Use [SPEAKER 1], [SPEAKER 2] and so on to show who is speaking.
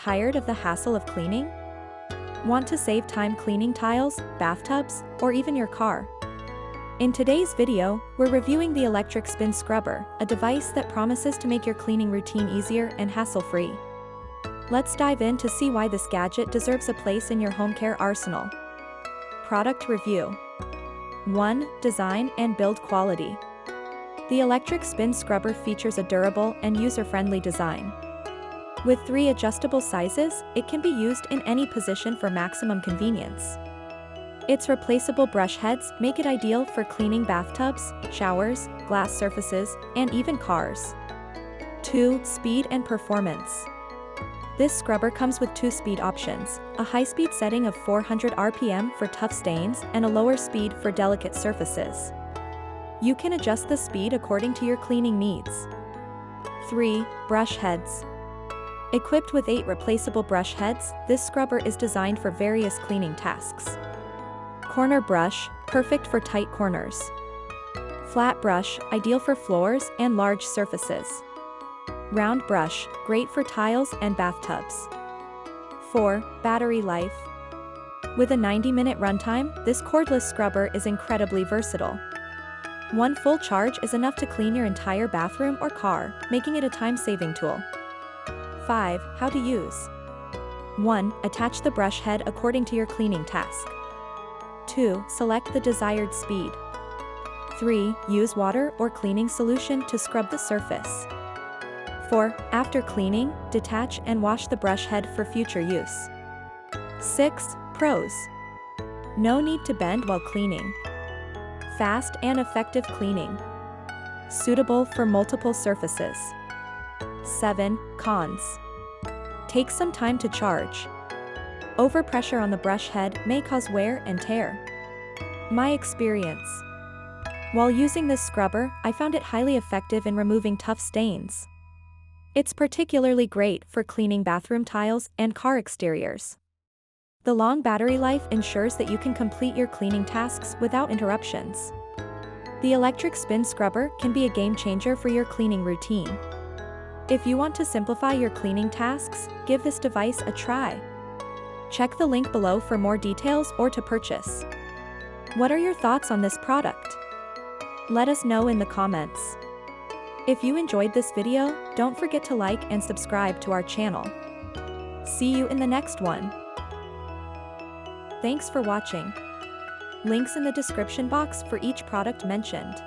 [SPEAKER 1] Tired of the hassle of cleaning? Want to save time cleaning tiles, bathtubs, or even your car? In today's video, we're reviewing the electric spin scrubber, a device that promises to make your cleaning routine easier and hassle-free. Let's dive in to see why this gadget deserves a place in your home care arsenal. Product review. 1. Design and build quality. The electric spin scrubber features a durable and user-friendly design. With 3 adjustable sizes, it can be used in any position for maximum convenience. Its replaceable brush heads make it ideal for cleaning bathtubs, showers, glass surfaces, and even cars. 2. Speed and performance. This scrubber comes with 2 speed options, a high-speed setting of 400 RPM for tough stains and a lower speed for delicate surfaces. You can adjust the speed according to your cleaning needs. 3. Brush heads. Equipped with 8 replaceable brush heads, this scrubber is designed for various cleaning tasks. Corner brush, perfect for tight corners. Flat brush, ideal for floors and large surfaces. Round brush, great for tiles and bathtubs. 4. Battery life. With a 90-minute runtime, this cordless scrubber is incredibly versatile. 1 full charge is enough to clean your entire bathroom or car, making it a time-saving tool. 5. How to use. 1. Attach the brush head according to your cleaning task. 2. Select the desired speed. 3. Use water or cleaning solution to scrub the surface. 4. After cleaning, detach and wash the brush head for future use. 6. Pros. No need to bend while cleaning. Fast and effective cleaning. Suitable for multiple surfaces. 7. Cons. Takes some time to charge. Overpressure on the brush head may cause wear and tear. My experience. While using this scrubber, I found it highly effective in removing tough stains. It's particularly great for cleaning bathroom tiles and car exteriors. The long battery life ensures that you can complete your cleaning tasks without interruptions. The electric spin scrubber can be a game changer for your cleaning routine. If you want to simplify your cleaning tasks, give this device a try. Check the link below for more details or to purchase. What are your thoughts on this product? Let us know in the comments. If you enjoyed this video, don't forget to like and subscribe to our channel. See you in the next one. Thanks for watching. Links in the description box for each product mentioned.